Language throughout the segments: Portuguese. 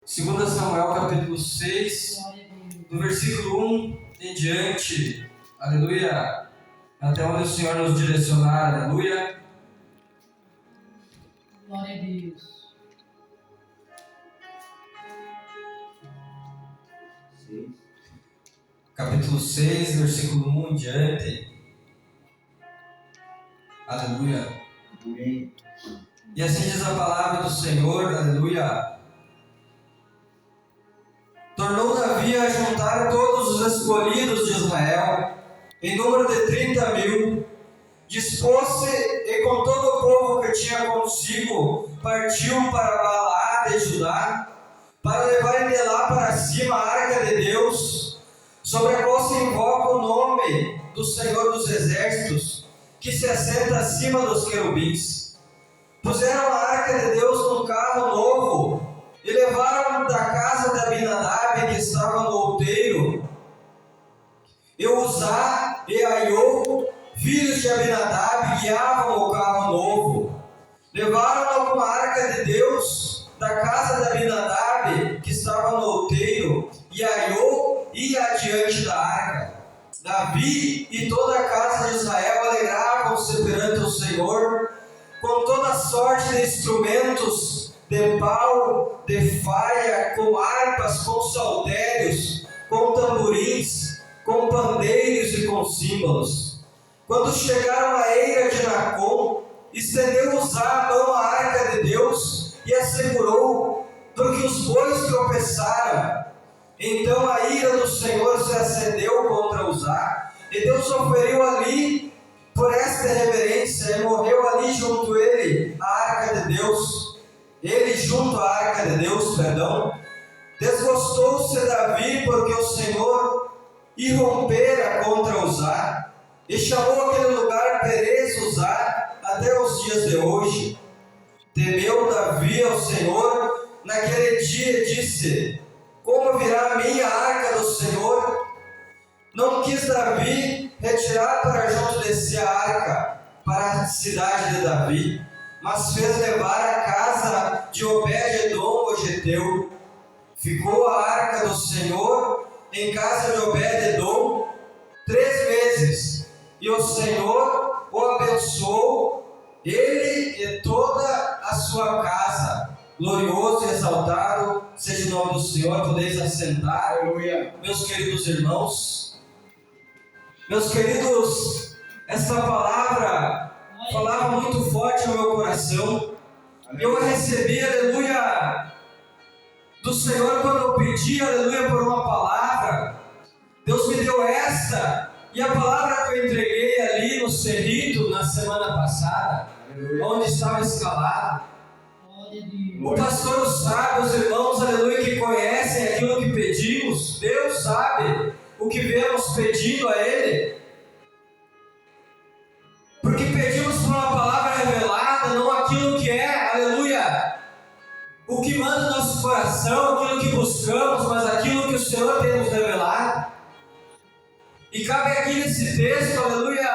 2 Samuel capítulo 6, do versículo 1 em diante, aleluia, até onde o Senhor nos direcionar, aleluia. Glória a Deus. Capítulo 6, versículo 1 em diante, aleluia. Amém. E assim diz a palavra do Senhor, aleluia. Tornou Davi a juntar todos os escolhidos de Israel, em número de 30.000, dispôs-se e com todo o povo que tinha consigo, partiu para Baalá de Judá, para levarem de lá para cima a arca de Deus, sobre a qual se invoca o nome do Senhor dos Exércitos, que se assenta acima dos querubins. Puseram a arca de Deus num carro novo, e levaram da casa de Abinadab, que estava no outeiro, e Uzá e Aiô, filhos de Abinadab, guiavam o carro novo. Levaram-no com a arca de Deus da casa de Abinadab, que estava no outeiro, e Aiô ia adiante da arca. Davi e toda a casa de Israel alegravam-se perante o Senhor, com toda sorte de instrumentos de pau, de faia, com harpas, com saltérios, com tamborins, com pandeiros e com símbolos. Quando chegaram à eira de Nacon, estendeu Uzá a mão à arca de Deus e a segurou, porque os bois tropeçaram. Então a ira do Senhor se acendeu contra Uzá, e Deus oferiu ali por esta reverência, e morreu ali junto a ele a arca de Deus. Ele junto à arca de Deus, desgostou-se Davi, porque o Senhor irrompera contra Uzá, e chamou aquele lugar Perez Uzá até os dias de hoje. Temeu Davi ao Senhor naquele dia e disse: como virá a minha arca do Senhor? Não quis Davi retirar para junto de si a arca para a cidade de Davi, mas fez levar a casa de Obed-edom o geteu. Ficou a arca do Senhor em casa de Obed-edom 3 meses, e o Senhor o abençoou, ele e toda a sua casa. Glorioso e exaltado seja o nome do Senhor. Podeis assentar, aleluia. Meus queridos irmãos, meus queridos, esta palavra falava muito forte no meu coração. Eu a recebi, aleluia, do Senhor quando eu pedi, aleluia, por uma palavra. Deus me deu esta, e a palavra que eu entreguei ali no Cerrito na semana passada, aleluia, onde estava escalado. O pastor sabe, os irmãos, aleluia, que conhecem aquilo que pedimos. Deus sabe o que viemos pedindo a Ele, porque pedimos por uma palavra revelada, não aquilo que é, aleluia, o que manda o nosso coração, aquilo que buscamos, mas aquilo que o Senhor tem nos revelado. E cabe aqui nesse texto, aleluia,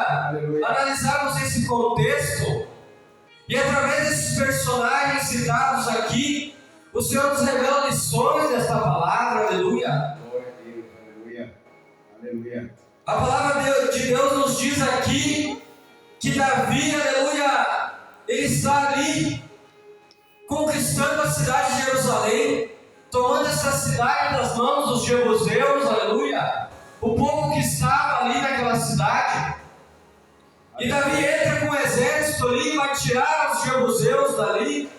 analisarmos esse contexto, e através desses personagens citados aqui, o Senhor nos revela lições desta palavra, aleluia. Glória a Deus, aleluia, aleluia. A palavra de Deus nos diz aqui que Davi, aleluia, ele está ali conquistando a cidade de Jerusalém, tomando essa cidade das mãos dos jebuseus, aleluia, o povo que estava ali naquela cidade. E Davi entra com o exército ali e vai tirar os jebuseus dali,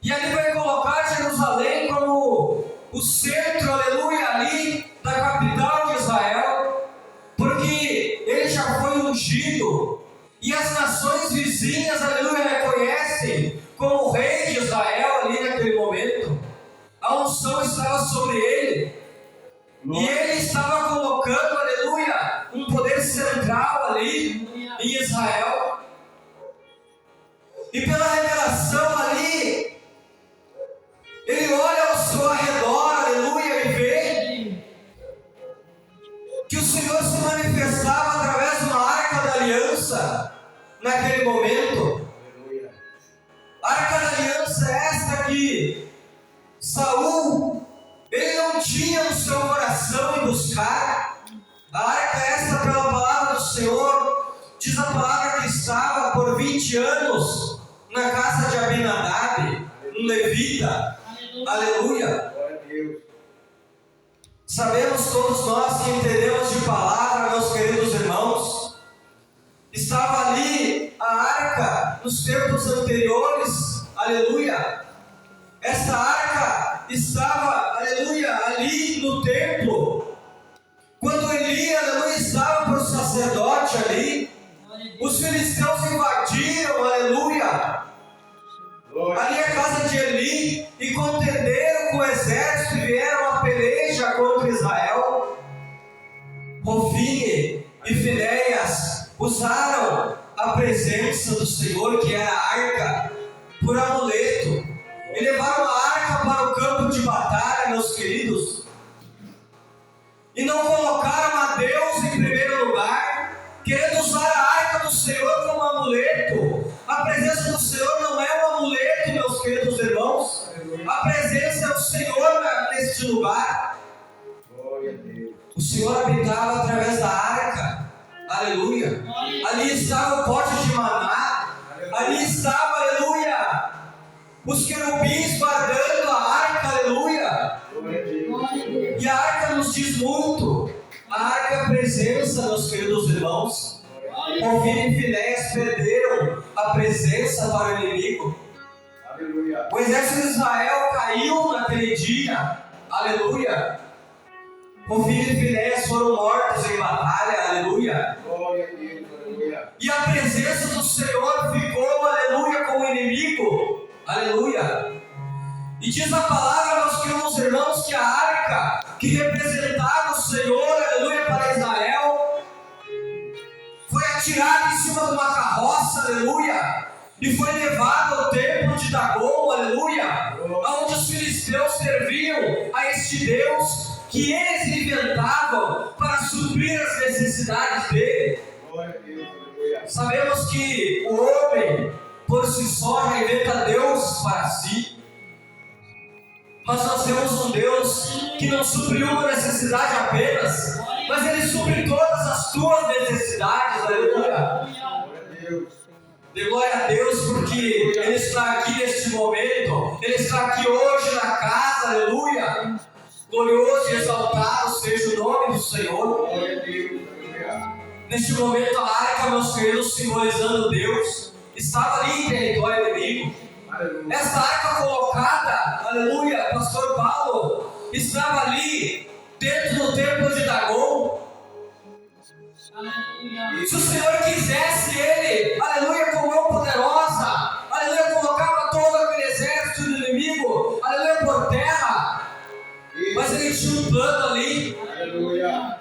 e ali vai colocar Jerusalém como o centro, aleluia, ali da capital de Israel, porque ele já foi ungido, e as nações vizinhas, aleluia, reconhecem como rei de Israel ali naquele momento. A unção estava sobre ele, e ele estava colocando, aleluia, um poder central ali em Israel. E pela revelação ali, ele olha ao seu arredor, aleluia, e vê que o Senhor se manifestava através de uma arca da aliança naquele momento. A arca da aliança é esta que Saul tinha no seu coração em buscar. A arca esta, pela palavra do Senhor, diz a palavra que estava por 20 anos na casa de Abinadab, um levita. Aleluia. Glória a Deus. Sabemos todos nós que entendemos de palavra, meus queridos irmãos, estava ali a arca nos tempos anteriores, aleluia. Esta arca estava, aleluia, ali no templo. Quando Eli, aleluia, estava para o sacerdote ali, os filisteus invadiram, aleluia, ali a casa de Eli e contenderam com o exército e vieram a peleja contra Israel. Hofni e Finéias usaram a presença do Senhor, que era a arca, por amuleto, e levaram a arca para o campo de batalha, meus queridos, e não colocaram a Deus em primeiro lugar, querendo usar a arca do Senhor como amuleto. A presença do Senhor não é um amuleto, meus queridos irmãos. A presença é o Senhor neste lugar. Glória a Deus. O Senhor habitava através da arca. Aleluia. Ali estava o pote de maná. Ali estava, aleluia, os querubins guardando a arca. Aleluia. Glória a Deus. E a arca nos diz muito. A arca é a presença, meus queridos irmãos. Hofni e Finéias perderam a presença para o inimigo. Aleluia. O exército de Israel caiu naquele dia. Aleluia. Hofni e Finéias foram mortos em batalha. Aleluia. Glória a Deus. Aleluia. E a presença do Senhor ficou, aleluia, com o inimigo. Aleluia. E diz a palavra, meus queridos irmãos, que a arca que representava o Senhor, aleluia, para Israel, foi atirada em cima de uma carroça, aleluia, e foi levada ao templo de Dagom, aleluia, onde os filisteus serviam a este Deus que eles inventavam para suprir as necessidades dele. Glória a Deus. Aleluia. Sabemos que o homem, por si só, já inventa Deus para si. Mas nós temos um Deus que não supre uma necessidade apenas, mas Ele supre todas as tuas necessidades. Aleluia. Glória a Deus. Dê glória a Deus, porque Ele está aqui neste momento. Ele está aqui hoje na casa. Aleluia. Glorioso e exaltado seja o nome do Senhor. Glória a Deus. Aleluia. Neste momento, a arca, meus queridos, simbolizando Deus, estava ali em território inimigo. Aleluia. Essa arca colocada, aleluia, pastor Paulo, estava ali dentro do templo de Dagom. Se o Senhor quisesse, Ele, aleluia, com mão poderosa, aleluia, colocava todo aquele exército do inimigo, aleluia, por terra. Mas Ele tinha um plano ali. Aleluia.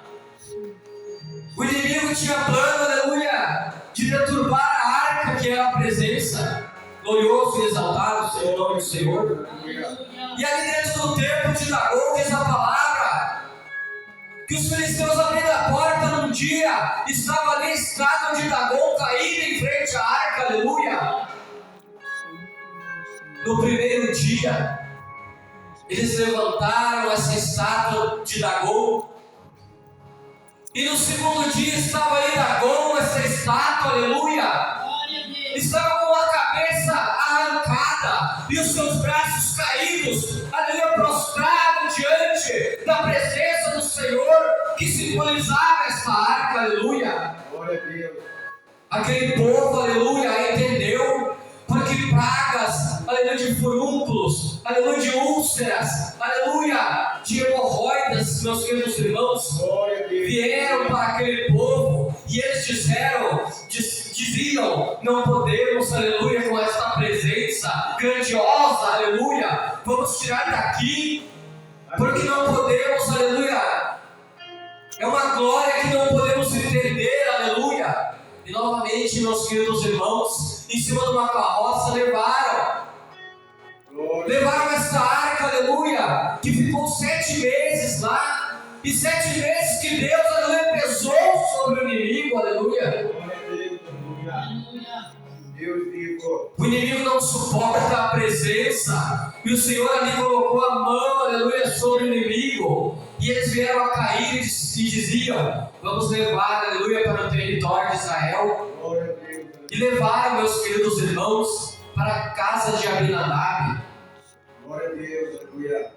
O inimigo tinha plano, aleluia, de deturpar a arca que era a presença. Glorioso e exaltado seja o nome do Senhor. E ali dentro do templo de Dagom diz a palavra que os filisteus abriram a porta num dia, estava ali a estátua de Dagom caída em frente à arca, aleluia. No primeiro dia, eles levantaram essa estátua de Dagom, e no segundo dia estava ali Dagom, essa estátua, aleluia, estava com a cabeça arrancada e os seus braços caídos, aleluia, prostrado diante da presença do Senhor, que simbolizava essa arca, aleluia. Glória a Deus. Aquele povo, aleluia, entendeu, porque pragas, aleluia, de furúnculos, aleluia, de úlceras, aleluia, de hemorroidas, meus queridos irmãos, Glória a Deus. vieram para aquele povo e eles diziam, não podemos, aleluia, com esta presença grandiosa, aleluia, vamos tirar daqui, porque não podemos, aleluia, é uma glória que não podemos entender, aleluia. E novamente, meus queridos irmãos, em cima de uma carroça levaram essa arca, aleluia, que ficou 7 meses lá, e 7 meses que Deus, aleluia, pesou sobre o inimigo, aleluia. Glória a Deus. Aleluia. Deus vivo. O inimigo não suporta a presença, e o Senhor ali colocou a mão, aleluia, sobre o inimigo, e eles vieram a cair e diziam: vamos levar, aleluia, para o território de Israel. Glória a Deus. E levaram, meus queridos irmãos, para a casa de Abinadab. Glória a Deus. Aleluia.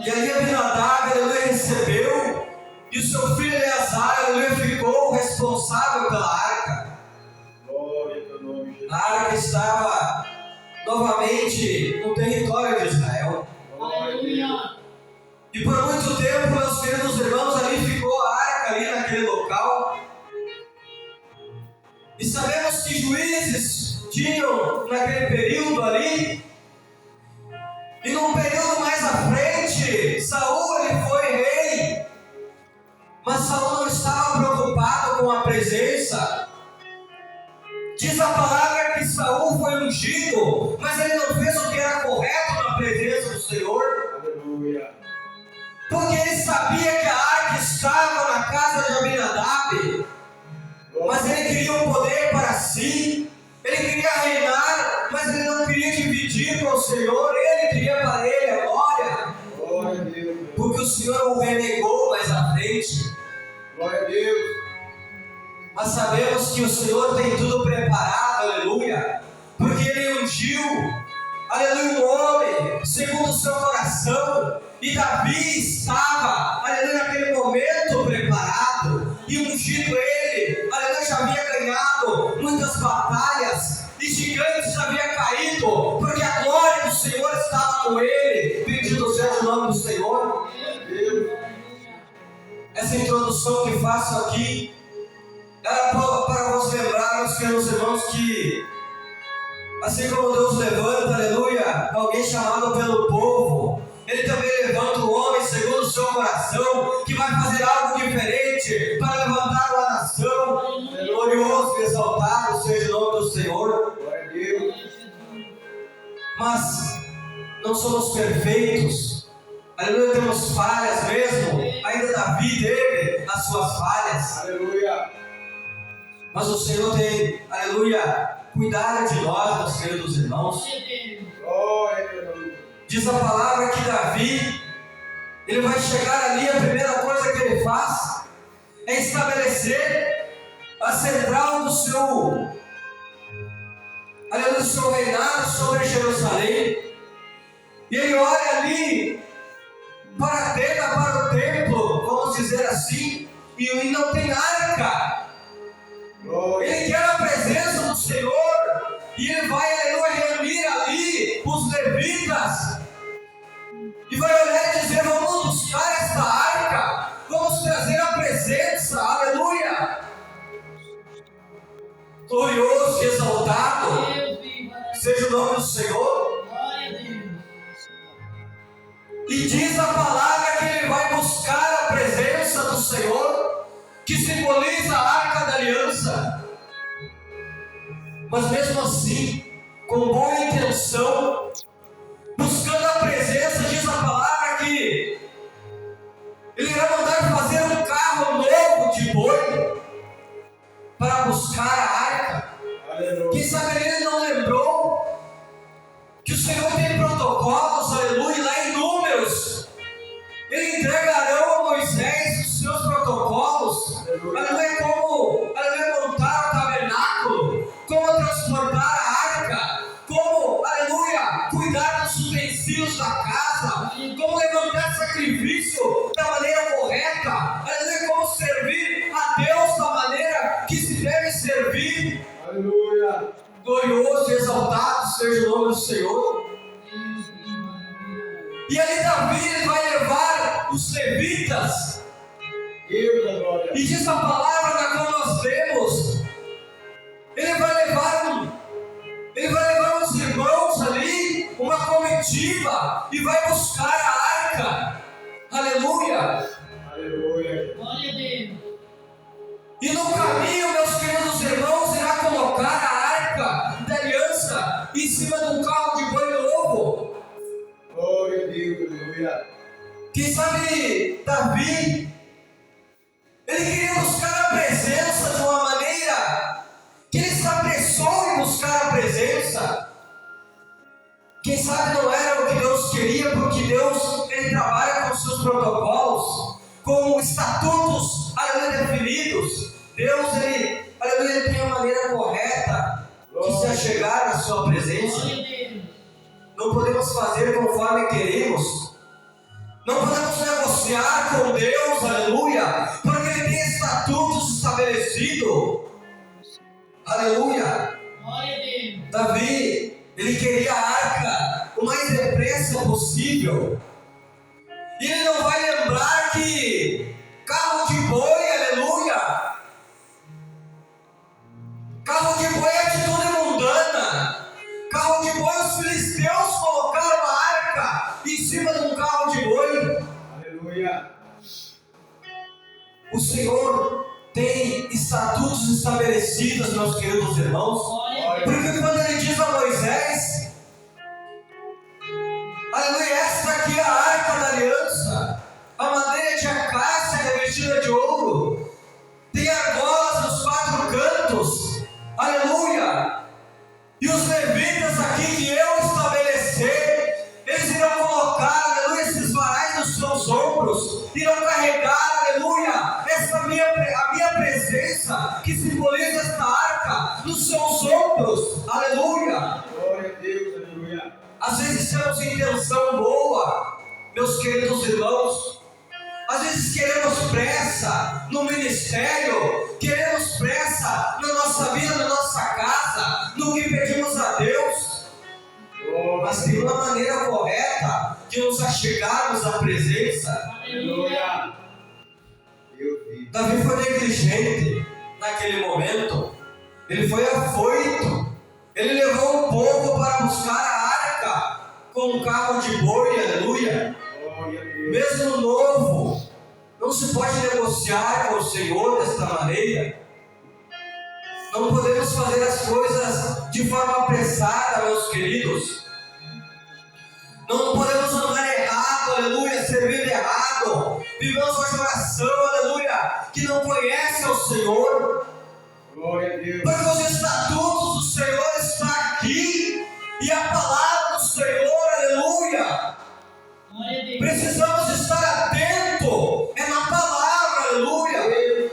E aí Abinadab, aleluia, recebeu, e o seu filho Eleazar, aleluia, ficou responsável pela arca. Glória ao teu nome, Jesus. A arca estava novamente no território de Israel. Glória a Deus. E por muito tempo, meus queridos irmãos, ali ficou a arca ali naquele local. E sabemos que juízes tinham naquele período ali. E num período mais à frente, Saul ele foi rei. Mas Saul não estava preocupado com a presença. Diz a palavra que Saul foi ungido, mas ele não fez o que era correto na presença do Senhor. Aleluia. Porque ele sabia que a arca estava na casa de Abinadab. Mas ele queria o poder para si. Ele queria reinar, mas ele não queria dividir com o Senhor. Ele queria para ele a glória. Glória a Deus. Porque o Senhor o renegou mais à frente. Glória a Deus. Mas sabemos que o Senhor tem tudo preparado, aleluia. Porque ele ungiu, aleluia, um homem segundo o seu coração. E Davi estava, aleluia, naquele momento preparado. E ungido ele, aleluia, já havia ganhado muitas batalhas. E gigantes já havia caído, porque a glória do Senhor estava com ele. Bendito seja o nome do Senhor. Deus. Essa introdução que faço aqui era para vos lembrar, meus queridos irmãos, que assim como Deus levanta, aleluia, alguém chamado pelo povo, Ele também levanta o homem segundo o seu coração, que vai fazer algo diferente para levantar uma nação. Glorioso e exaltado seja o nome do Senhor. Glória a Deus. Mas não somos perfeitos, aleluia, temos falhas mesmo. Ainda Davi teve as suas falhas. Aleluia. Mas o Senhor tem, aleluia, cuidado de nós, meus queridos irmãos. Glória a Deus. Diz a palavra que Davi, ele vai chegar ali, a primeira coisa que ele faz é estabelecer a central do seu, aleluia, do seu reinado sobre Jerusalém. E ele olha ali para a tenda, para o templo, vamos dizer assim, e não tem arca. Glória. Ele quer a presença do Senhor. E ele vai, aleluia, reunir ali os levitas. E vai olhar e dizer: vamos buscar esta arca. Vamos trazer a presença. Aleluia. Glorioso e exaltado seja o nome do Senhor. E diz a palavra que ele vai buscar a presença do Senhor, que simboliza a arca da aliança. Mas mesmo assim, com boa intenção, buscando a presença, diz a palavra que ele vai mandar fazer um carro novo de boi para buscar a arca. Aleluia. Quem sabe ele não lembrou que o Senhor tem protocolos, aleluia, lá em Números. Ele entregarão a Moisés os seus protocolos, aleluia, como, aleluia, montar o tabernáculo, como transportar a arca, como, aleluia, cuidar dos utensílios da casa, como levantar sacrifício da maneira correta, aleluia, como servir a Deus da maneira que se deve servir. Aleluia. Glorioso e exaltado seja o nome do Senhor. E ali Davi ele vai levar os levitas. Deus da glória. E diz a palavra da qual nós lemos. Ele vai levar os irmãos ali, uma comitiva, e vai buscar a arca. Aleluia. Aleluia. E no caminho, meus queridos irmãos, irá colocar a arca da aliança em cima de um carro de boi novo. Glória a Deus. Aleluia. Quem sabe Davi, ele queria buscar a presença de uma maneira que ele se apressou em buscar a presença. Quem sabe não era o que Deus queria, porque Deus, ele trabalha com seus protocolos. com estatutos, aleluia, definidos. Deus, aleluia, ele tem a maneira correta de se achegar na sua presença. Não podemos fazer conforme queremos. Não podemos negociar com Deus, aleluia, porque Ele tem estatutos estabelecidos. Aleluia. Davi, ele queria a arca o mais depressa possível. E ele não vai lembrar que carro de boi, aleluia, carro de boi é atitude mundana. Carro de boi, os filisteus colocaram uma arca em cima de um carro de boi. Aleluia. O Senhor tem estatutos estabelecidos, meus queridos irmãos. Porque quando Ele diz a Moisés, aleluia, esta aqui é a arca da aliança, a madeira de acácia revestida de ouro, tem argolas nos 4 cantos, aleluia, e os levitas aqui que eu estabelecer, eles irão colocar, aleluia, esses varais nos seus ombros, irão carregar, aleluia, a minha presença, que simboliza esta arca, nos seus ombros, aleluia. Glória a Deus, aleluia. Às vezes temos intenção boa, meus queridos irmãos. Às vezes queremos pressa no ministério, queremos pressa na nossa vida, na nossa casa, no que pedimos a Deus. Mas tem uma maneira correta de nos achegarmos à presença. Aleluia. Davi foi negligente naquele momento. Ele foi afoito. Ele levou o povo para buscar a arca com um carro de boi, aleluia. Mesmo novo, não se pode negociar com o Senhor desta maneira. Não podemos fazer as coisas de forma apressada, meus queridos. Não podemos andar errado, aleluia, servindo errado. Vivemos uma geração, aleluia, que não conhece ao Senhor. Glória a Deus. Porque os estatutos do Senhor estão aqui, e a palavra do Senhor, aleluia. Precisamos estar atentos, é na palavra, aleluia,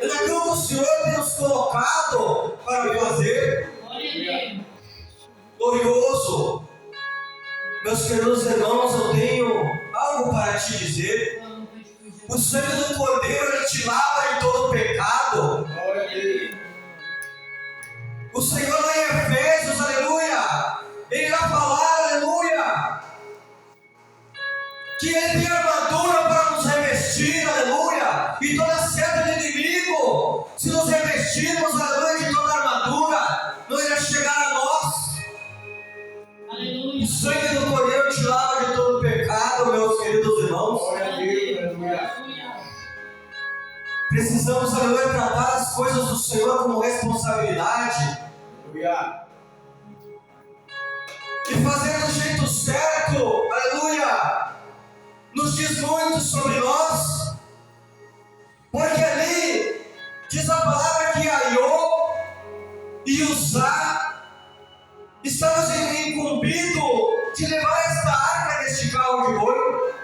é naquilo que o Senhor tem nos colocado para fazer. Glorioso. Meus queridos irmãos, eu tenho algo para te dizer. O sangue do Cordeiro, ele te lava de todo pecado. Glória a Deus. O Senhor lá em Efésios, aleluia, Ele irá falar, aleluia, que Ele tem armadura para nos revestir, aleluia, e toda seta do inimigo, se nos revestirmos, aleluia, de toda armadura, não irá chegar a nós. O sangue do Cordeiro te lava de todo pecado, meus queridos irmãos. Glória a Deus, aleluia. Precisamos, aleluia, tratar as coisas do Senhor como responsabilidade. Aleluia. E fazer do jeito certo, aleluia, nos diz muito sobre nós. Porque ali diz a palavra que Aiô e Uzá estamos incumbidos de levar esta arca neste carro de boi.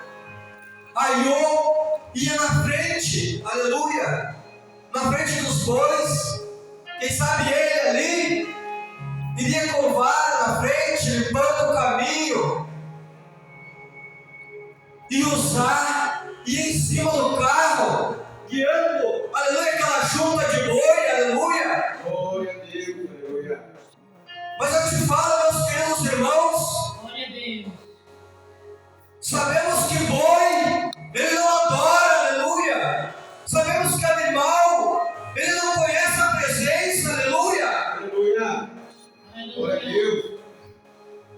Aiô ia na frente, aleluia, na frente dos bois. Quem sabe ele ali iria com vara na frente, limpando o caminho, e Uzá ia em cima do carro, guiando, aleluia, aquela junta de boi, aleluia. Glória a Deus, aleluia. Mas eu te falo, meus queridos irmãos, sabemos que boi, ele não adora, aleluia. Sabemos que animal, ele não conhece a presença, aleluia. Aleluia. Glória a Deus.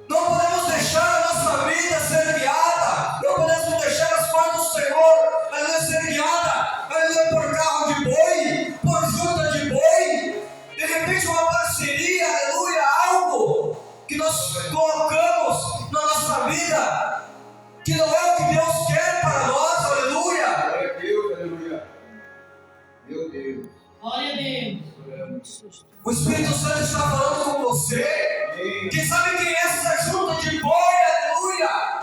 Não podemos deixar a nossa vida ser guiada, não podemos deixar as coisas do Senhor, aleluia, ser guiada, aleluia, por carro de boi, por junta de boi. De repente uma parceria, aleluia, algo que nós colocamos na nossa vida, que não é o que Deus quer para nós, aleluia. Glória a Deus, aleluia. Meu Deus. Glória a Deus. O Espírito Santo está falando com você. Amém. Quem sabe quem é essa junta de boi, aleluia,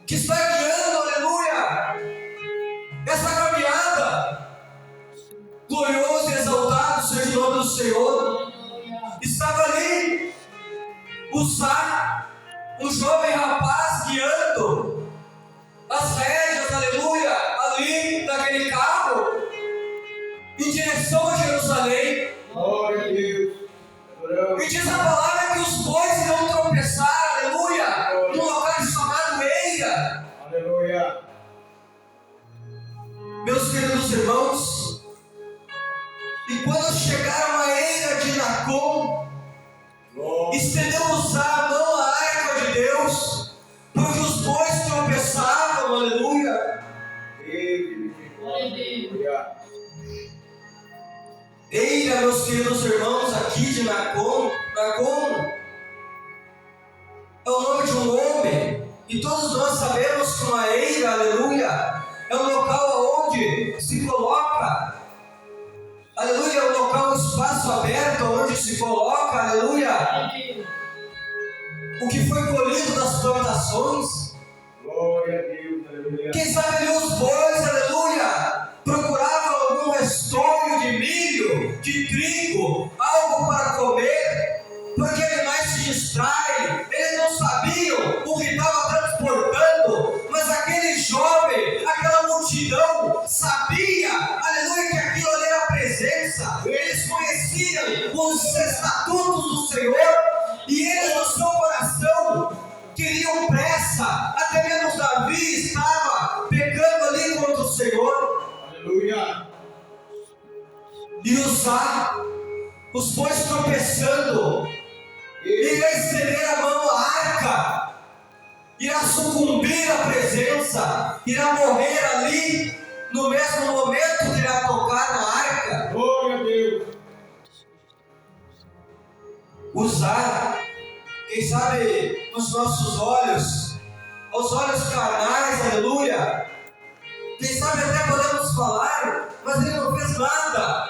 que está guiando, aleluia, jovem rapaz guiando as rédeas, aleluia, ali naquele carro, em direção a Jerusalém. Glória a Deus. Adoramos. E diz a palavra que os bois irão tropeçar, aleluia, num lugar chamado Eira. Aleluia. Meus queridos irmãos, e quando chegaram a Eira de Nacon, Glória. estendeu a mão à arca de Deus, porque os bois tropeçavam, aleluia. Glória a Deus. Aleluia. Eira, meus queridos irmãos, aqui de Nacon é o nome de um homem, e todos nós sabemos que uma eira, aleluia, é um local onde se coloca, aleluia, é um local, um espaço aberto, onde se coloca, aleluia, Glória a Deus. o que foi colhido das plantações. Glória a Deus. Aleluia. Quem sabe ali os bois, aleluia, procuravam algum restolho de milho, de trigo, algo para comer, porque animais se distraem, eles não sabiam o que estava transportando, mas aquele jovem, aquela multidão, sabia, aleluia, que aquilo ali era a presença, eles conheciam os estatutos do Senhor, e eles no seu coração queriam pressa, até mesmo Davi estava pecando ali contra o Senhor. Aleluia. E os bois tropeçando, irá estender a mão à arca, irá sucumbir à presença, irá morrer ali, no mesmo momento que irá tocar na arca. Glória a Deus. Quem sabe nos nossos olhos, aos olhos carnais, aleluia, quem sabe até podemos falar, mas ele não fez nada,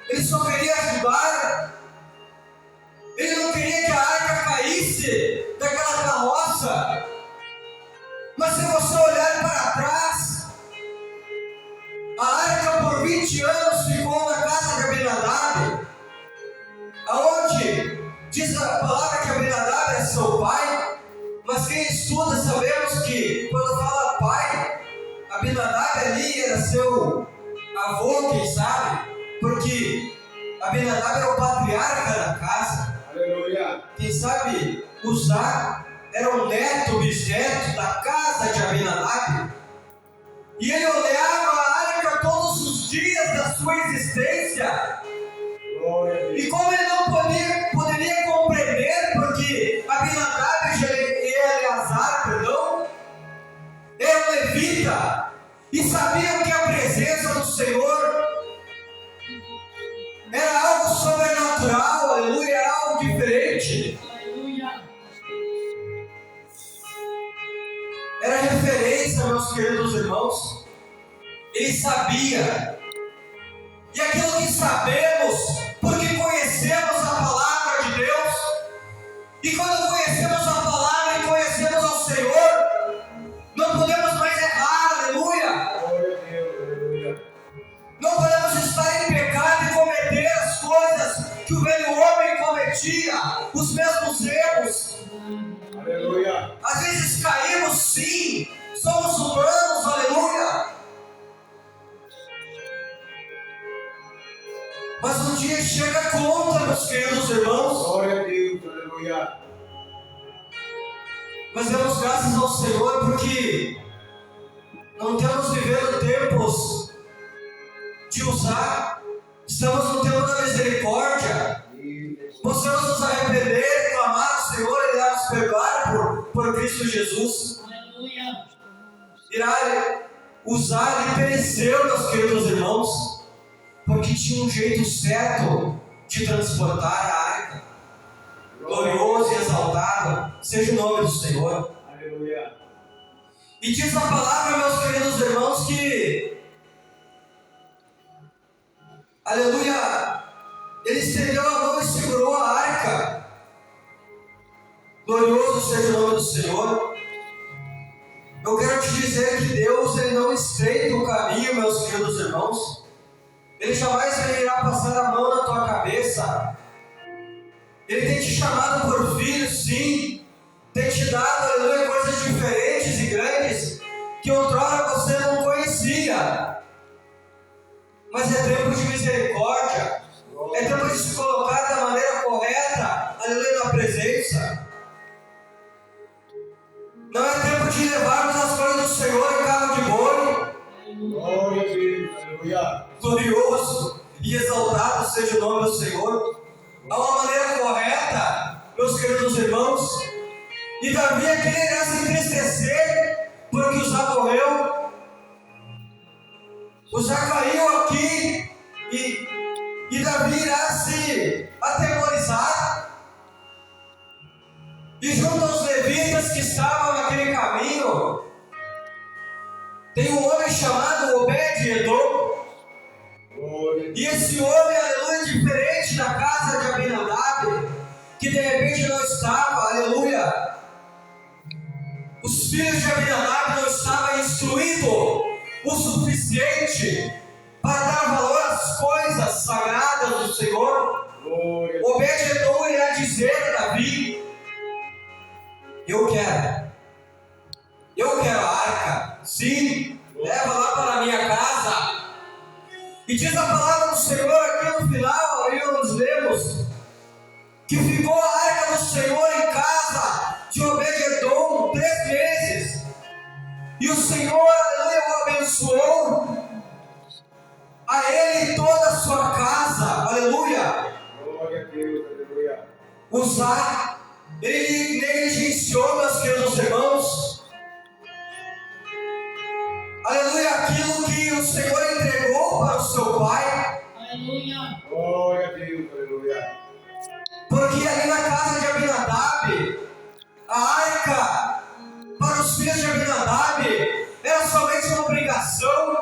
ele só queria ajudar, ele não queria que a arca caísse daquela carroça. Mas se você olhar para trás, a arca por 20 anos ficou na casa de Abinadab, aonde diz a palavra que Abinadab é seu pai, mas quem estuda sabemos que quando fala pai, Abinadab ali era seu avô, quem sabe, porque Abinadab era o patriarca da casa. Aleluia. Quem sabe Uzá era o neto, bisneto da casa de Abinadab, e ele olhava a arca todos os dias da sua existência. Glória a Deus. E como ele não poderia compreender, porque Abinadab e Eleazar, eram levita, e sabiam que a presença do Senhor era algo sobrenatural, aleluia, era algo diferente, Aleluia. era referência, meus queridos irmãos. Ele sabia, e aquilo que sabemos, porque conhecemos a palavra de Deus, e quando conhecemos a palavra e conhecemos ao Senhor, não podemos mais errar, aleluia, Glória a Deus. Aleluia. não podemos estar em pecado e cometer as coisas que o velho homem cometia, os mesmos erros. Aleluia. Às vezes caímos sim, somos humanos, aleluia. Mas um dia chega a conta, meus queridos irmãos. Glória a Deus. Aleluia. Mas damos graças ao Senhor porque não estamos vivendo tempos de usar, estamos no tempo da misericórdia. Possamos nos arrepender, clamar ao Senhor, Ele irá nos perdoar por Cristo Jesus. Aleluia. Irá usar, Ele pereceu, meus queridos irmãos, porque tinha um jeito certo de transportar a arca. Glorioso e exaltado seja o nome do Senhor. Aleluia. E diz a palavra, meus queridos irmãos, que, aleluia, ele estendeu a mão e segurou a arca. Glorioso seja o nome do Senhor. Eu quero te dizer que Deus, Ele não estreita o caminho, meus queridos irmãos. Ele jamais irá passar a mão na tua cabeça. Ele tem te chamado por filho, sim. tem te dado, aleluia, coisas diferentes e grandes que outrora você não conhecia. Mas é tempo de misericórdia, é tempo de se colocar da maneira correta, aleluia, na presença. Não é tempo de levarmos as coisas do Senhor em carro de boi. Glória a Deus. Aleluia. Glorioso e exaltado seja o nome do Senhor. Há uma maneira correta, meus queridos irmãos. E Davi aqui irá se entristecer porque Uzá morreu. Uzá caiu aqui e Davi irá se atemorizar. E junto aos levitas que estavam naquele caminho, tem um homem chamado Obed-Edom. E esse homem, aleluia, diferente da casa de Abinadab, que de repente não estava, aleluia, os filhos de Abinadab não estavam instruídos o suficiente para dar valor às coisas sagradas do Senhor. Obed-Edom irá dizer a Davi: eu quero a arca, sim, leva lá para a minha casa. E diz a palavra do Senhor aqui no final, aí nós lemos, que ficou a arca do Senhor em casa de Obed-Edom 3 meses. E o Senhor, aleluia, o abençoou, a ele e toda a sua casa, aleluia. Glória a Deus, aleluia. Uzá, ele negligenciou, meus queridos irmãos, aleluia, aquilo que o Senhor entregou para o seu pai. Aleluia. Glória a Deus, aleluia. Porque ali na casa de Abinadab, a arca para os filhos de Abinadab era somente uma obrigação.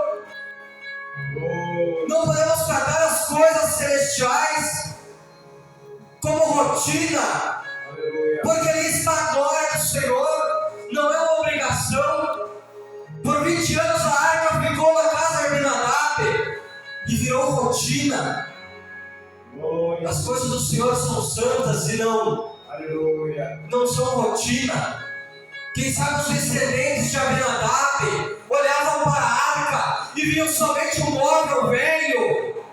Não podemos tratar as coisas celestiais como rotina, Aleluia. porque ali está a glória do Senhor, não é uma obrigação. Por 20 anos a arca ficou na casa de Abinadab e virou rotina. Glória. As coisas do Senhor são santas e Aleluia. não são rotina. Quem sabe os descendentes de Abinadab olhavam para a arca e viam somente um móvel velho.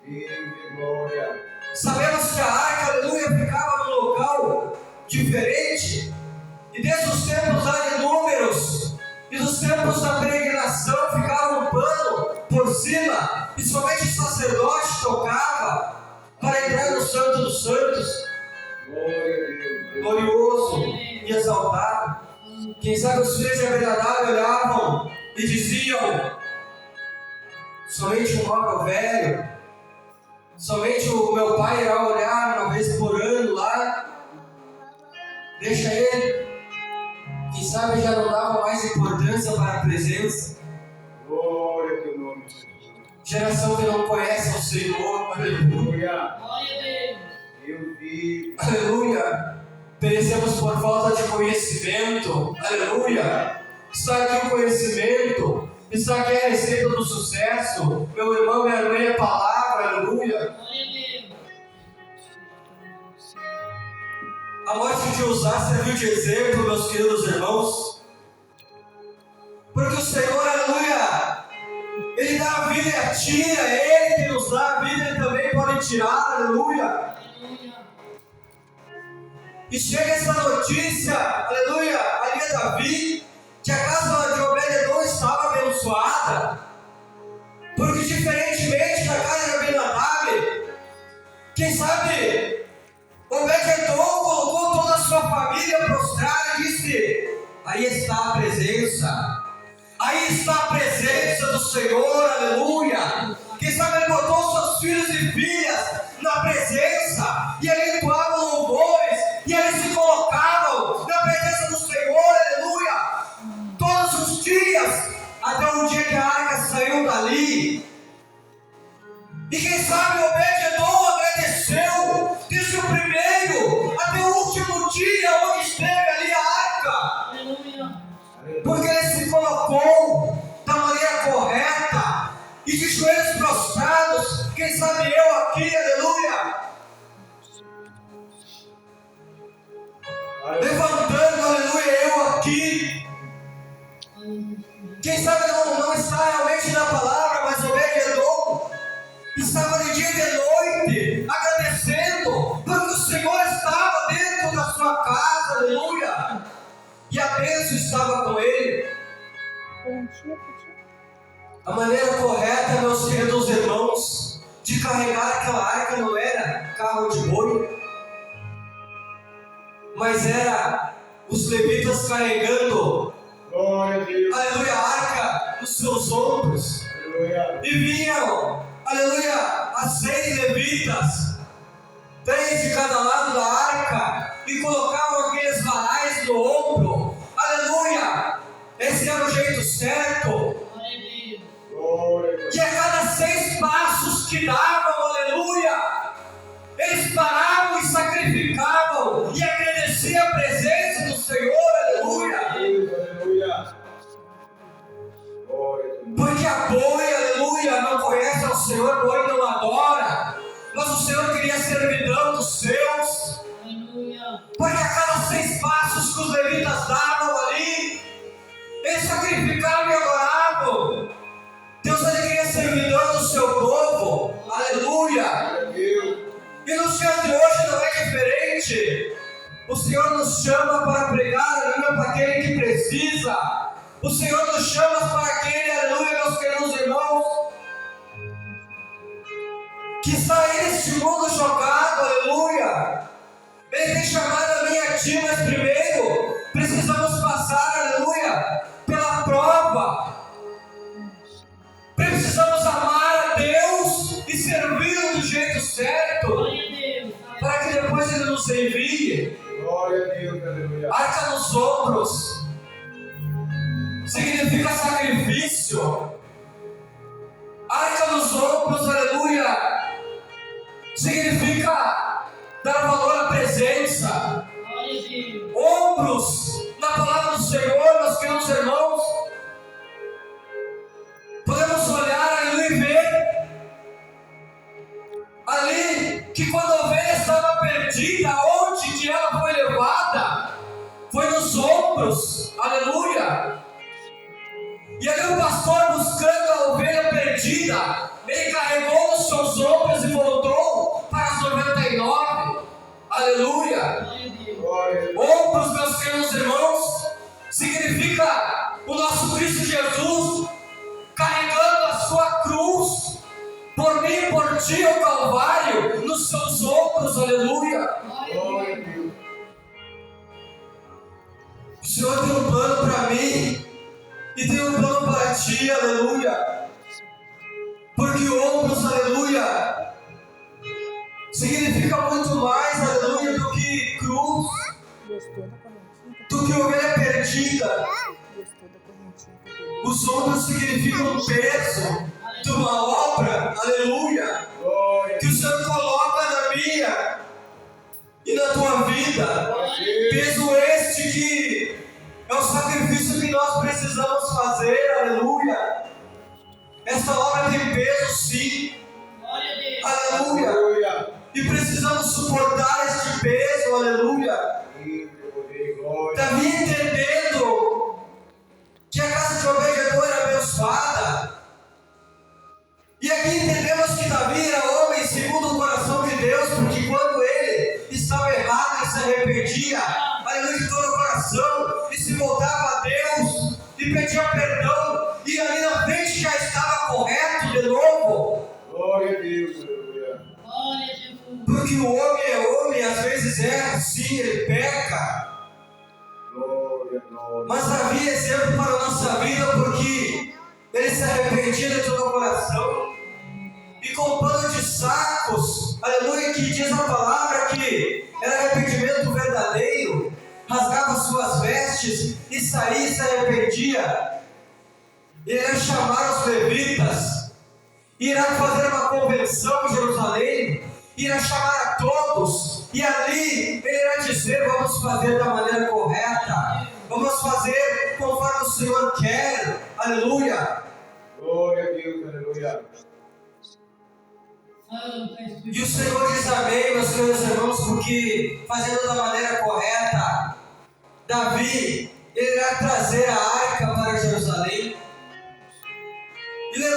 Deus de glória. Sabemos que a arca, aleluia, ficava num local diferente. E desde os tempos lá de Números e dos tempos da peregrinação ficava um pano por cima e somente o sacerdote tocava para entrar no Santo dos Santos. Glória a Deus. Glorioso e exaltado. Quem sabe os filhos de Abinadab olhavam e diziam: somente um móvel velho, somente o meu pai irá olhar uma vez por ano lá, deixa ele. Quem sabe já não dava mais importância para a presença. Glória a teu nome. Geração que não conhece o Senhor, aleluia. Aleluia. Glória a Deus. Deus vivo. Aleluia. Perecemos por falta de conhecimento. Aleluia. Está aqui o conhecimento. Está aqui a receita do sucesso. Meu irmão, minha irmã, é palavra. Aleluia. Glória a Deus. A morte de Uzá serviu de exemplo, meus queridos irmãos. Porque o Senhor, aleluia, Ele dá a vida e a tira. Ele que nos dá a vida, Ele também pode tirar. Aleluia. Aleluia. E chega essa notícia, aleluia, ali a Davi, que a casa de Obed-Edom estava abençoada. Porque diferentemente da casa de Abinadab, quem sabe, Obed-Edom colocou toda a sua família prostrada e disse: aí está a presença. Aí está a presença do Senhor, aleluia. Quem sabe ele botou seus filhos e filhas na presença, e ele entoavam louvores, e eles se colocavam na presença do Senhor, aleluia, todos os dias, até o dia que a arca saiu dali. E quem sabe Obed-Edom agradeceu, desde o primeiro até o último dia onde esteve ali a arca. Aleluia. Porque ele se colocou da maneira correta e de joelhos prostrados. Quem sabe eu aqui, aleluia, levantando Quem sabe não está realmente na palavra, mas Obed-Edom estava de dia e de noite agradecendo, porque o Senhor estava dentro da sua casa, aleluia, e a bênção estava com ele. A maneira correta, meus queridos irmãos, de carregar aquela arca não era carro de boi, mas era os levitas carregando, Glória a Deus. aleluia, a arca nos seus ombros. Aleluia. E vinham, aleluia, as 6 levitas, 3 de cada lado da arca, e colocavam aqueles varais no ombro, aleluia. Esse era o jeito certo. Glória a Deus. Glória a Deus. E a cada 6 passos que davam, aleluia, eles paravam e sacrificavam e agradeciam a presença do Senhor, aleluia. Aleluia. Glória a Deus. Porque a boi, aleluia, não conhece ao Senhor, boi não adora, mas o Senhor queria servidão dos seus. Aleluia. Porque a cada 6 passos que os levitas davam ali, eles sacrificavam e adoravam. Deus ele queria servidão do seu povo, aleluia. Glória a Deus. E nos dias de hoje não é diferente. O Senhor nos chama para pregar, aleluia, para aquele que precisa. O Senhor nos chama para aquele, aleluia, meus queridos irmãos, que está aí neste mundo jogado, aleluia. Ele tem chamado a mim e a ti, mas primeiro precisamos passar, aleluia, pela prova. Precisamos amar a Deus e servi-lo do jeito certo, Glória a Deus. para que depois Ele nos envie. Glória a Deus. Aleluia. Arca nos ombros significa sacrifício. Arca nos ombros, aleluia, significa dar valor à presença. Glória a Deus. Ombros, na palavra do Senhor, meus queridos irmãos, podemos olhar, aleluia, e ver ali que quando a ovelha estava perdida, onde que ela foi levada? Foi nos ombros, aleluia. E ali o pastor, buscando a ovelha perdida, ele carregou nos seus ombros e voltou para as 99, aleluia. Glória a Deus. Glória a Deus. Ombros, meus queridos irmãos, significa o nosso Cristo Jesus carregando a sua cruz por mim e por ti, o Calvário, nos seus ombros, aleluia. Glória a Glória a Deus. Deus. O Senhor tem um plano para mim e tem um plano para ti, aleluia. Porque ombros, aleluia, significa muito mais, aleluia, do que cruz, do que ovelha perdida. Os ombros significam um peso de uma obra, aleluia, Glória a que o Senhor coloca na minha e na tua vida. Peso este que é o sacrifício que nós precisamos fazer, aleluia. Esta obra tem peso, sim, Glória a Deus. aleluia. Aleluia. E precisamos suportar este peso, aleluia. Glória. Davi entendendo que a casa de Obed-Edom era abençoada. E aqui entendemos que Davi era homem segundo o coração de Deus, porque quando ele estava errado, ele se arrependia, aleluia, de todo o coração, e se voltava a Deus, e pedia perdão, e ali na frente já estava correto de novo. Glória a Deus. Aleluia. Glória a Jesus. Porque o homem é homem, às vezes erra, sim, ele peca. Glória, glória. Mas Davi é exemplo para a nossa vida, porque ele se arrependia de todo o coração. E com pano de sacos, aleluia, que diz a palavra que era arrependimento verdadeiro, rasgava suas vestes e saía e se arrependia. Ele irá chamar os levitas, irá fazer uma convenção em Jerusalém, irá chamar a todos, e ali ele irá dizer: vamos fazer da maneira correta, vamos fazer conforme o Senhor quer, aleluia. Glória a Deus. Aleluia. Santo Espírito. E o Senhor diz amém, meus queridos irmãos, porque fazendo da maneira correta, Davi ele irá trazer a arca para Jerusalém.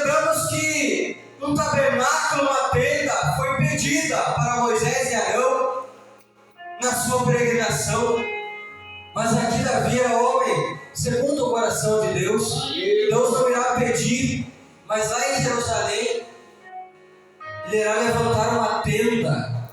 lembramos que um tabernáculo, uma tenda, foi pedida para Moisés e Arão na sua peregrinação. Mas aqui Davi era homem segundo o coração de Deus. Deus não irá pedir, mas lá em Jerusalém ele irá levantar uma tenda,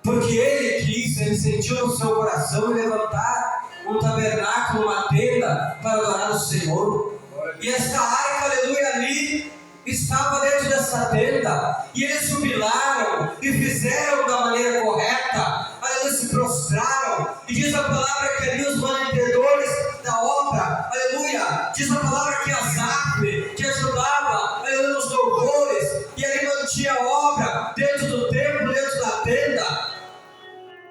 porque ele quis, ele sentiu no seu coração levantar um tabernáculo, uma tenda para adorar o Senhor. E esta arca, aleluia, ali estava dentro dessa tenda, e eles jubilaram e fizeram da maneira correta, aleluia, se prostraram, e diz a palavra que ali os mantenedores da obra, aleluia, diz a palavra que Asaf, que ajudava, aleluia, nos louvores, e ali mantinha a obra dentro do templo, dentro da tenda.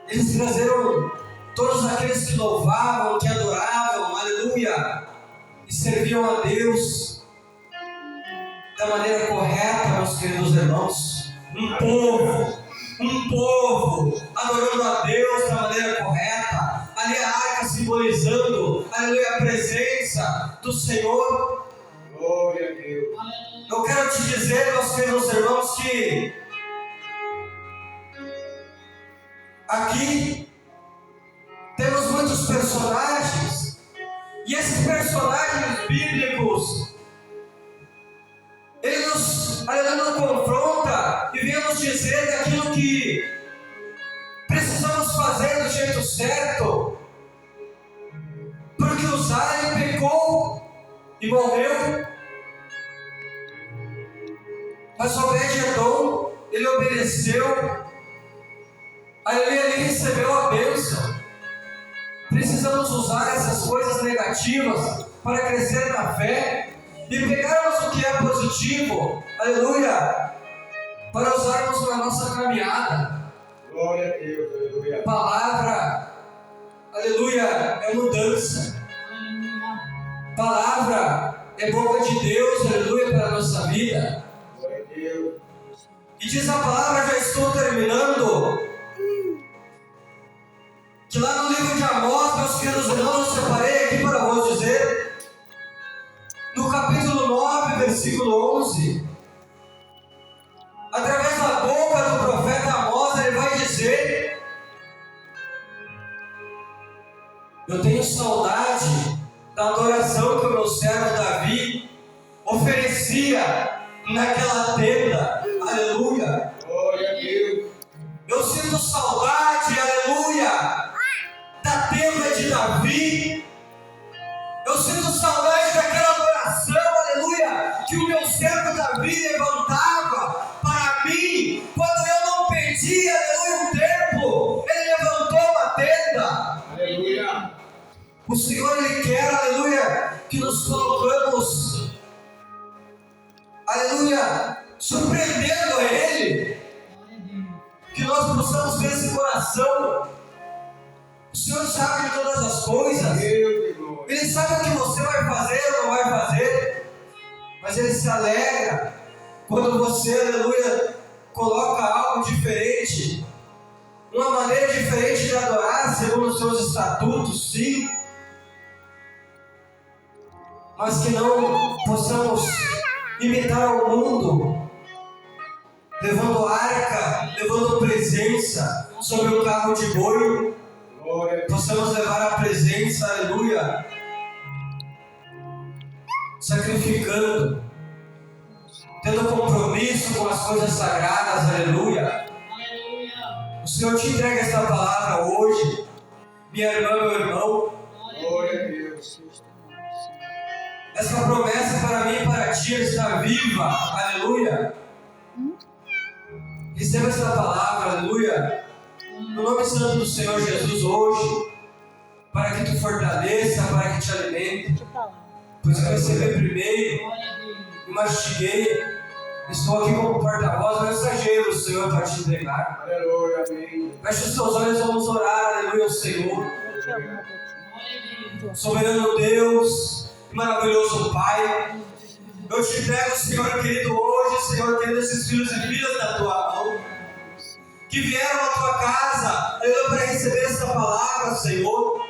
Eles trazeram todos aqueles que louvavam, que adoravam, aleluia, e serviam a Deus da maneira correta, meus queridos irmãos. Um povo adorando a Deus da maneira correta. Ali a arca simbolizando, aleluia, a presença do Senhor. Glória a Deus. Eu quero te dizer, meus queridos irmãos, que aqui temos muitos personagens, e esses personagens bíblicos, ele nos, aleluia, nos confronta e vem nos dizer daquilo que precisamos fazer do jeito certo, porque Uzá, ele pecou e morreu, mas Obed-Edom, ele obedeceu, aleluia, ele recebeu a bênção. Precisamos usar essas coisas negativas para crescer na fé e pegarmos o que é positivo, aleluia, para usarmos na nossa caminhada. Glória a Deus, aleluia. Palavra, aleluia, é mudança. Palavra é boca de Deus, aleluia, para a nossa vida. Glória a Deus. E diz a palavra, já estou terminando, que lá no livro de Amós, meus queridos irmãos, eu separei aqui para vos dizer, no capítulo 9, versículo 11, através da boca do profeta Amós, ele vai dizer: eu tenho saudade da adoração que o meu servo Davi oferecia naquela tenda, aleluia. Glória a Deus. Eu sinto saudade, aleluia, da tenda de Davi. Eu sinto saudade daquela adoração, aleluia, que o meu servo Davi levantava para mim, quando eu não pedia, aleluia, um templo, ele levantou uma tenda. Aleluia. O Senhor, ele quer, aleluia, que nos colocamos, aleluia, surpreendendo a Ele, que nós possamos ter esse coração. O Senhor sabe de todas as coisas, Deus, glória. Ele sabe o que você vai fazer ou não vai fazer, mas Ele se alegra quando você, aleluia, coloca algo diferente, uma maneira diferente de adorar, segundo os seus estatutos, sim, mas que não possamos imitar o mundo, levando arca, levando presença sobre o carro de boi. Glória a Deus. Possamos levar a presença, aleluia, sacrificando, tendo compromisso com as coisas sagradas, aleluia. O Senhor te entrega esta palavra hoje, minha irmã, meu irmão. Glória a Deus. Essa promessa para mim e para ti está viva, aleluia. Receba esta palavra, aleluia, no nome santo do Senhor Jesus hoje, para que te fortaleça, para que te alimente, pois eu recebi primeiro e mastiguei. Estou aqui como porta-voz, mensageiro do Senhor para te entregar. Aleluia, amém. Feche os seus olhos, vamos orar, aleluia, ao Senhor. Soberano Deus, maravilhoso Pai, eu te entrego, Senhor querido, hoje, Senhor querido, esses filhos e filhas da tua mão, que vieram à tua casa, aleluia, para receber esta palavra, Senhor,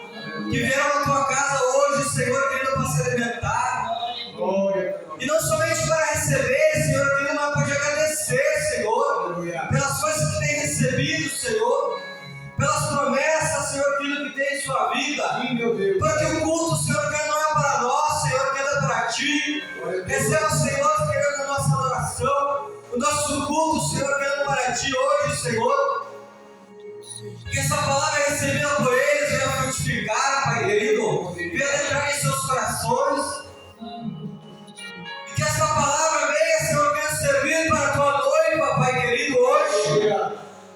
que vieram à tua casa hoje, Senhor querido, para se alimentar, Glória a Deus. e não somente para receber, Ti. Receba, Senhor, querendo a nossa adoração, o nosso culto, Senhor, querendo para Ti hoje, Senhor. Que essa palavra recebida por eles venha frutificar, Pai querido, venha entrar em seus corações. E que essa palavra venha, Senhor, venha servir para a Tua noiva, Pai querido, hoje.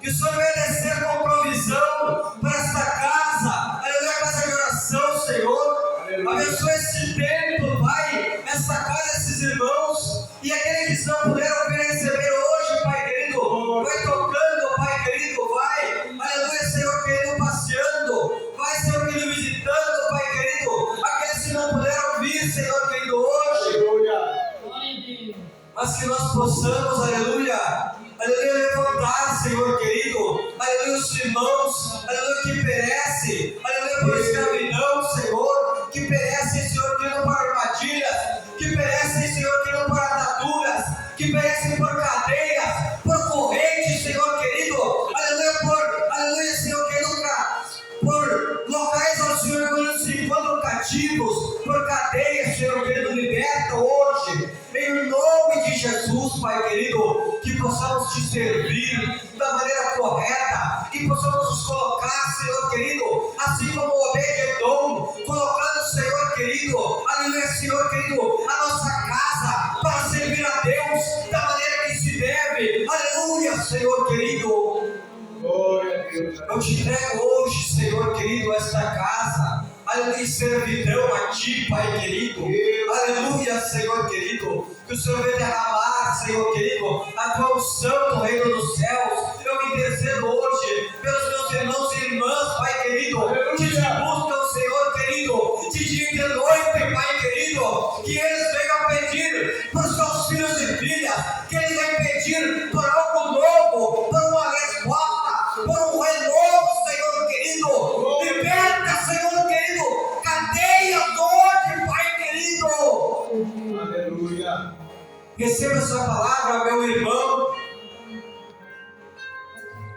Que o Senhor venha descer com provisão para esta casa, aleluia, casa de oração, Senhor. Abençoa esse tempo, Pai, essa casa, esses irmãos, e aqueles que não puderam vir receber hoje, Pai querido, vai tocando, Pai querido, vai, aleluia, Senhor querido, passeando, vai, Senhor querido, visitando, Pai querido, aqueles que não puderam vir, Senhor querido, hoje. Glória a Deus. Mas que nós possamos, aleluia, aleluia, levantar, Senhor querido, aleluia, os irmãos, aleluia, que perece, aleluia, por escravidão, Senhor, que perecem, Senhor querido, por armadilhas, que perecem, Senhor querido, por ataduras, que perecem por cadeias, por correntes, Senhor querido, aleluia, Senhor querido, por locais onde, Senhor querido, se encontram cativos, por cadeias, Senhor querido, liberta hoje, em nome de Jesus, Pai querido, que possamos Te servir da maneira correta, que possamos nos colocar, Senhor querido, assim como Obed-Edom, colocando, Senhor querido, aleluia, Senhor querido, a nossa casa para servir a Deus da maneira que se deve, aleluia, Senhor querido. Glória a Deus. Eu te entrego hoje, Senhor querido, esta casa, aleluia, em servidão a Ti, Pai querido, aleluia, Senhor querido, que o Senhor venha derramar, Senhor querido, a Tua unção no reino dos céus. Eu me intercedo hoje pelos meus irmãos e irmãs, Pai querido, que Te buscam, Senhor querido, de dia e de noite, Pai querido, que eles venham pedir por seus filhos e filhas, que eles venham pedir por algo novo, por uma resposta, por um renovo, Senhor querido. Liberta, Senhor querido, cadeias hoje, Pai querido. Aleluia. Receba essa palavra, meu irmão.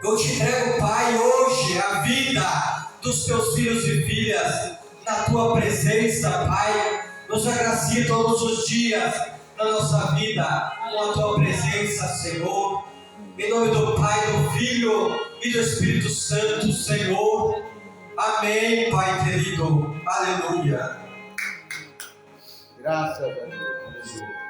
Eu te entrego, Pai, hoje a vida dos Teus filhos e filhas na Tua presença, Pai. Nos agracie todos os dias na nossa vida com a Tua presença, Senhor. Em nome do Pai, do Filho e do Espírito Santo, Senhor. Amém, Pai querido. Aleluia. Graças a Deus.